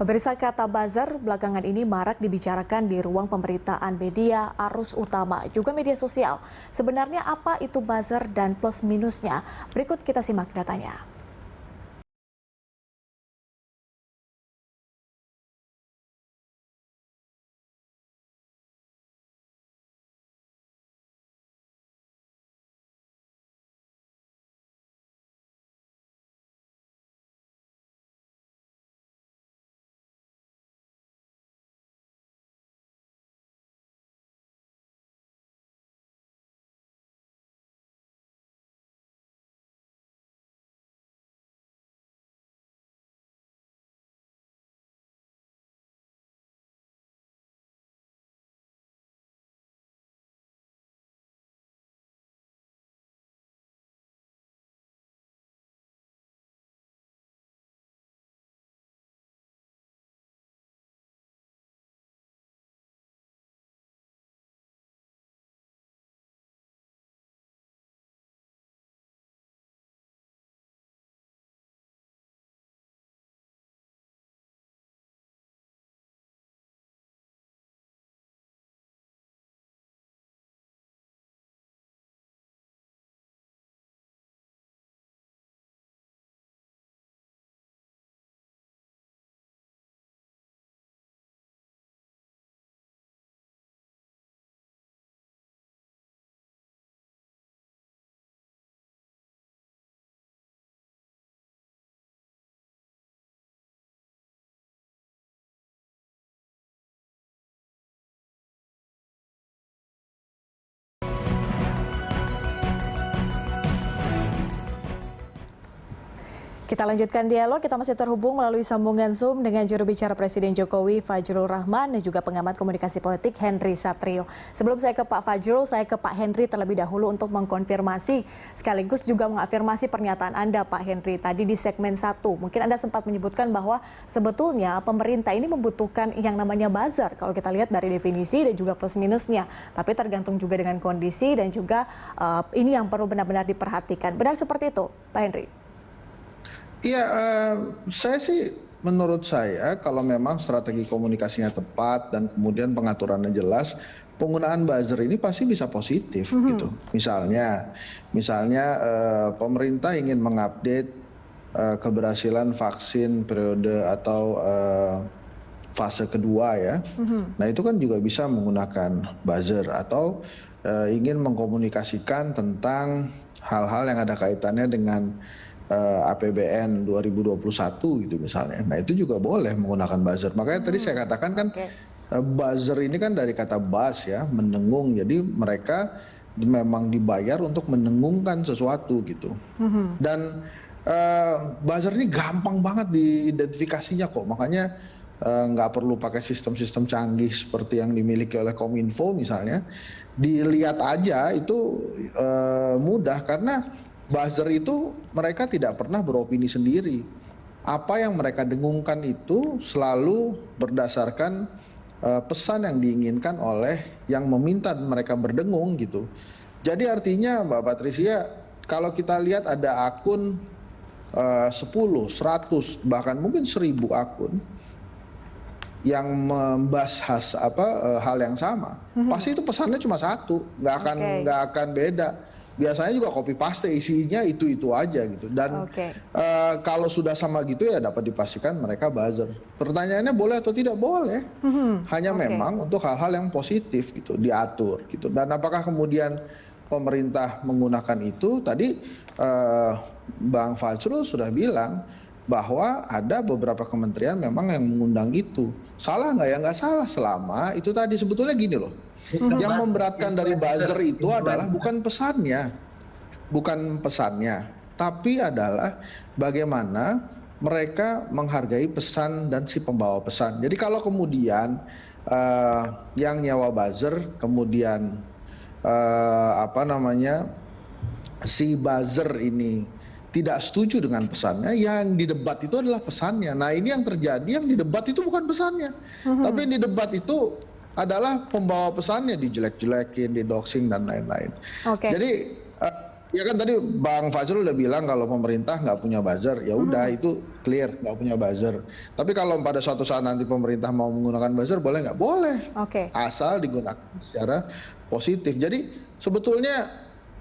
Pemirsa, kata buzzer belakangan ini marak dibicarakan di ruang pemberitaan media arus utama, juga media sosial. Sebenarnya apa itu buzzer dan plus minusnya? Berikut kita simak datanya. Kita lanjutkan dialog, kita masih terhubung melalui sambungan Zoom dengan juru bicara Presiden Jokowi, Fajrul Rahman, dan juga pengamat komunikasi politik, Henry Satrio. Sebelum saya ke Pak Fajrul, saya ke Pak Henry terlebih dahulu untuk mengkonfirmasi, sekaligus juga mengafirmasi pernyataan Anda, Pak Henry, tadi di segmen 1. Mungkin Anda sempat menyebutkan bahwa sebetulnya pemerintah ini membutuhkan yang namanya buzzer, kalau kita lihat dari definisi dan juga plus minusnya. Tapi tergantung juga dengan kondisi dan juga ini yang perlu benar-benar diperhatikan. Benar seperti itu, Pak Henry? Iya, menurut saya kalau memang strategi komunikasinya tepat dan kemudian pengaturannya jelas, penggunaan buzzer ini pasti bisa positif gitu. Misalnya pemerintah ingin mengupdate keberhasilan vaksin periode atau fase kedua ya. Nah itu kan juga bisa menggunakan buzzer atau ingin mengkomunikasikan tentang hal-hal yang ada kaitannya dengan APBN 2021 gitu misalnya. Nah itu juga boleh menggunakan buzzer. Makanya tadi saya katakan kan buzzer ini kan dari kata buzz ya, mendengung. Jadi mereka memang dibayar untuk mendengungkan sesuatu gitu. Dan buzzer ini gampang banget diidentifikasinya kok. Makanya nggak perlu pakai sistem-sistem canggih seperti yang dimiliki oleh Kominfo misalnya. Dilihat aja itu mudah karena buzzer itu mereka tidak pernah beropini sendiri. Apa yang mereka dengungkan itu selalu berdasarkan pesan yang diinginkan oleh yang meminta mereka berdengung gitu. Jadi artinya Mbak Patricia, kalau kita lihat ada akun 10, 100, bahkan mungkin 1000 akun yang membahas hal yang sama, pasti itu pesannya cuma satu, nggak akan beda. Biasanya juga copy paste isinya itu aja gitu. Dan kalau sudah sama gitu ya dapat dipastikan mereka buzzer. Pertanyaannya boleh atau tidak boleh. Hanya memang untuk hal-hal yang positif gitu diatur gitu. Dan apakah kemudian pemerintah menggunakan itu? Tadi Bang Fajrul sudah bilang bahwa ada beberapa kementerian memang yang mengundang itu. Salah nggak ya? Nggak salah selama itu tadi sebetulnya gini loh. Yang memberatkan dari buzzer itu adalah bukan pesannya, tapi adalah bagaimana mereka menghargai pesan dan si pembawa pesan. Jadi kalau kemudian yang nyewa buzzer kemudian si buzzer ini tidak setuju dengan pesannya, yang didebat itu adalah pesannya. Nah ini yang terjadi, yang didebat itu bukan pesannya, tapi yang didebat itu adalah pembawa pesannya, dijelek-jelekin, didoxing dan lain-lain. Jadi Ya kan tadi Bang Fajrul udah bilang kalau pemerintah nggak punya buzzer, ya udah itu clear nggak punya buzzer. Tapi kalau pada suatu saat nanti pemerintah mau menggunakan buzzer, boleh nggak? Boleh, Oke. asal digunakan secara positif. Jadi sebetulnya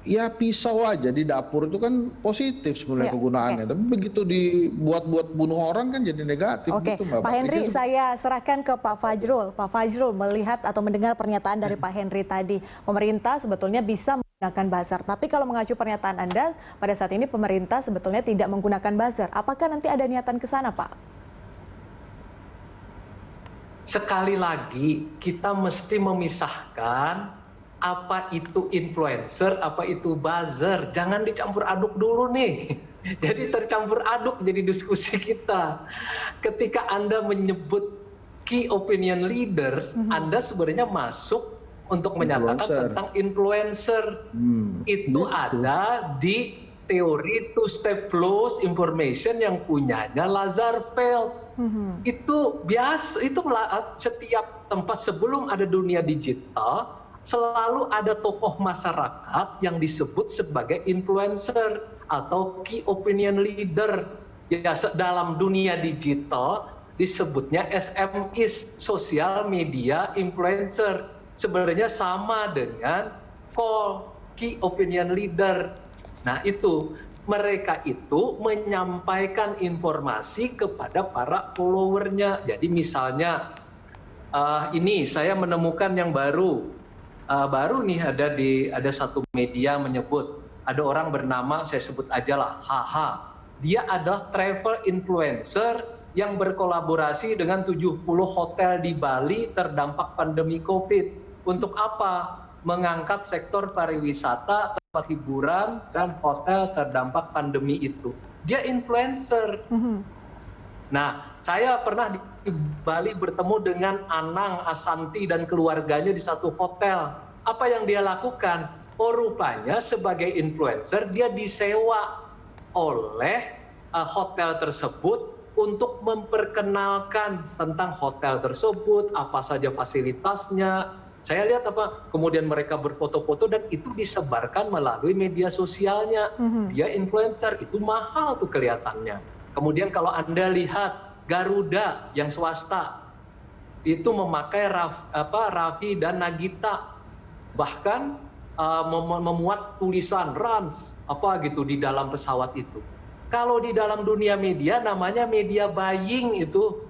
ya pisau aja di dapur itu kan positif sebenarnya Ya, kegunaannya. Tapi begitu dibuat-buat bunuh orang kan jadi negatif Oke, gitu Mbak Pak Henry, Patricia. saya serahkan ke Pak Fajrul. Pak Fajrul, melihat atau mendengar pernyataan dari Pak Henry tadi, pemerintah sebetulnya bisa menggunakan buzzer. Tapi kalau mengacu pernyataan Anda, pada saat ini pemerintah sebetulnya tidak menggunakan buzzer. Apakah nanti ada niatan ke sana, Pak? Sekali lagi, kita mesti memisahkan apa itu influencer, apa itu buzzer. Jangan dicampur aduk dulu nih. Jadi tercampur aduk jadi diskusi kita. Ketika Anda menyebut key opinion leaders, Anda sebenarnya masuk untuk menyatakan Influencer. tentang influencer. Itu gitu. ada di teori two-step flows information yang punyanya Lazarsfeld. Itu biasa, itu setiap tempat sebelum ada dunia digital, selalu ada tokoh masyarakat yang disebut sebagai influencer atau key opinion leader. Ya, dalam dunia digital disebutnya SMIs, social media influencer. Sebenarnya sama dengan key opinion leader. Nah, itu mereka itu menyampaikan informasi kepada para followernya. Jadi misalnya ini saya menemukan yang baru nih ada satu media menyebut ada orang bernama, saya sebut aja lah HH. Dia adalah travel influencer yang berkolaborasi dengan 70 hotel di Bali terdampak pandemi COVID. Untuk apa? Mengangkat sektor pariwisata, tempat hiburan, dan hotel terdampak pandemi itu. Dia influencer. Nah, saya pernah di Bali bertemu dengan Anang Asanti dan keluarganya di satu hotel. Apa yang dia lakukan? Oh, rupanya sebagai influencer dia disewa oleh hotel tersebut untuk memperkenalkan tentang hotel tersebut, apa saja fasilitasnya. Saya lihat kemudian mereka berfoto-foto dan itu disebarkan melalui media sosialnya. Dia influencer, itu mahal tuh kelihatannya. Kemudian kalau Anda lihat Garuda yang swasta, itu memakai Raffi dan Nagita. Bahkan memuat tulisan Rans gitu di dalam pesawat itu. Kalau di dalam dunia media namanya media buying itu.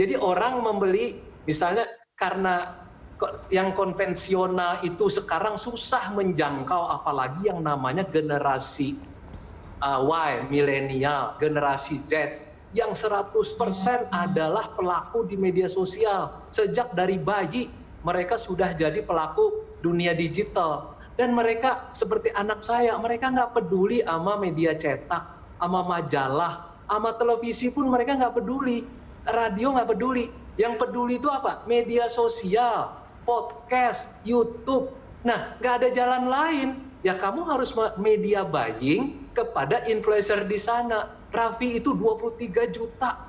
Jadi orang membeli misalnya karena yang konvensional itu sekarang susah menjangkau, apalagi yang namanya generasi Y, milenial, generasi Z yang 100% adalah pelaku di media sosial. Sejak dari bayi mereka sudah jadi pelaku dunia digital. Dan mereka seperti anak saya, mereka nggak peduli sama media cetak, sama majalah, sama televisi pun mereka nggak peduli, radio nggak peduli. Yang peduli itu apa? Media sosial, podcast, YouTube. Nah, nggak ada jalan lain. Ya kamu harus media buying kepada influencer di sana. Raffi itu 23 juta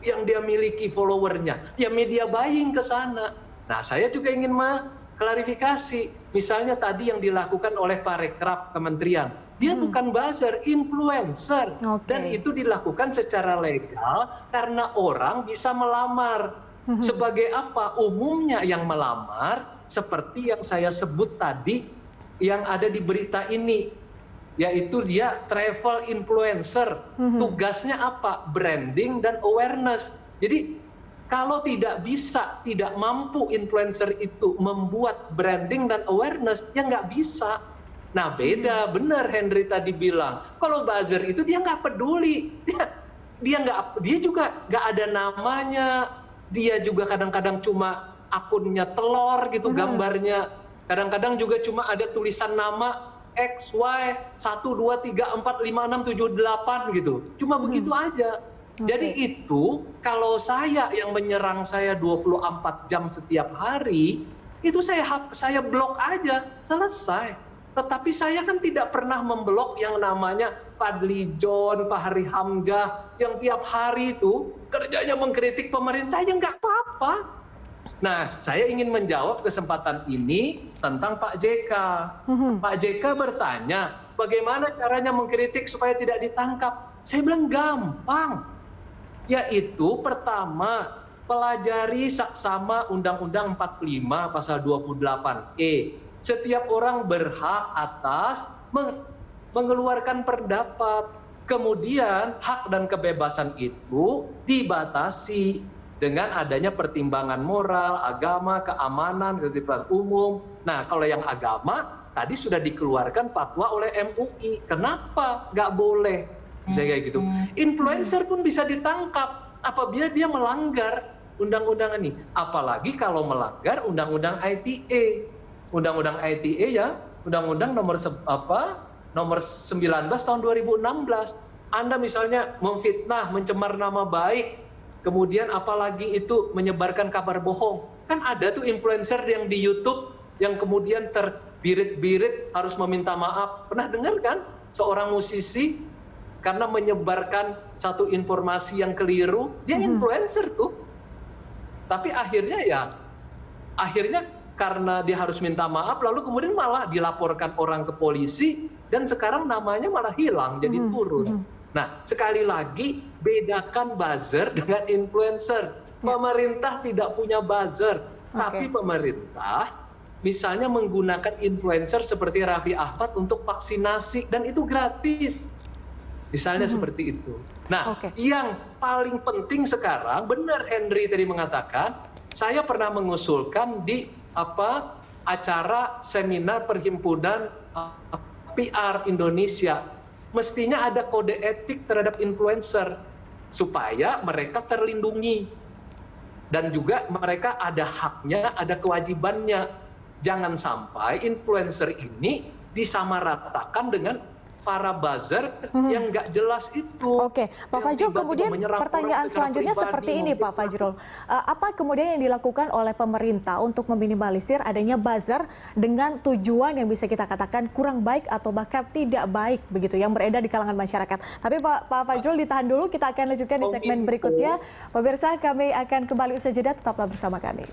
yang dia miliki followernya. Ya media buying ke sana. Nah, saya juga ingin klarifikasi. Misalnya tadi yang dilakukan oleh Pak Rekraf Kementerian, dia bukan buzzer, influencer. Dan itu dilakukan secara legal karena orang bisa melamar. Sebagai apa? Umumnya yang melamar seperti yang saya sebut tadi yang ada di berita ini, yaitu dia travel influencer. Tugasnya apa? Branding dan awareness. Jadi kalau tidak mampu influencer itu membuat branding dan awareness, ya nggak bisa. Nah beda, benar Henry tadi bilang, kalau buzzer itu dia nggak peduli, dia juga nggak ada namanya, dia juga kadang-kadang cuma akunnya telur gitu gambarnya, kadang-kadang juga cuma ada tulisan nama X, Y, 1, 2, 3, 4, 5, 6, 7, 8 gitu, cuma begitu aja. Jadi itu kalau saya yang menyerang saya 24 jam setiap hari, itu saya blok aja, selesai. Tetapi saya kan tidak pernah memblok yang namanya Fadli John, Fahri Hamzah, yang tiap hari itu kerjanya mengkritik pemerintah, ya nggak apa-apa. Nah, saya ingin menjawab kesempatan ini tentang Pak JK. Pak JK bertanya, bagaimana caranya mengkritik supaya tidak ditangkap? Saya bilang gampang. Yaitu pertama, pelajari saksama Undang-Undang 45 pasal 28E. Setiap orang berhak atas mengeluarkan pendapat. Kemudian hak dan kebebasan itu dibatasi dengan adanya pertimbangan moral, agama, keamanan, ketertiban umum. Nah, kalau yang agama tadi sudah dikeluarkan fatwa oleh MUI. Kenapa nggak boleh? Bisa kayak gitu. Influencer pun bisa ditangkap apabila dia melanggar undang-undang ini. Apalagi kalau melanggar undang-undang ITE. Undang-undang ITE ya, undang-undang nomor 19 tahun 2016. Anda misalnya memfitnah, mencemar nama baik, kemudian apalagi itu menyebarkan kabar bohong. Kan ada tuh influencer yang di YouTube yang kemudian terbirit-birit harus meminta maaf. Pernah dengar kan seorang musisi karena menyebarkan satu informasi yang keliru, dia influencer tuh. Tapi akhirnya karena dia harus minta maaf, lalu kemudian malah dilaporkan orang ke polisi, dan sekarang namanya malah hilang, jadi turun. Nah, sekali lagi, bedakan buzzer dengan influencer. Pemerintah tidak punya buzzer, tapi pemerintah misalnya menggunakan influencer seperti Raffi Ahmad untuk vaksinasi, dan itu gratis. Misalnya seperti itu. Nah, yang paling penting sekarang, benar Henry tadi mengatakan, saya pernah mengusulkan di acara seminar perhimpunan PR Indonesia, mestinya ada kode etik terhadap influencer supaya mereka terlindungi dan juga mereka ada haknya, ada kewajibannya. Jangan sampai influencer ini disamaratakan dengan para buzzer yang nggak jelas itu. Oke, Pak Fajrul, kemudian pertanyaan selanjutnya seperti ini, Pak Fajrul. Apa kemudian yang dilakukan oleh pemerintah untuk meminimalisir adanya buzzer dengan tujuan yang bisa kita katakan kurang baik atau bahkan tidak baik begitu yang beredar di kalangan masyarakat? Tapi Pak Fajrul ditahan dulu, kita akan lanjutkan di segmen berikutnya. Pemirsa, kami akan kembali usai jeda, tetaplah bersama kami.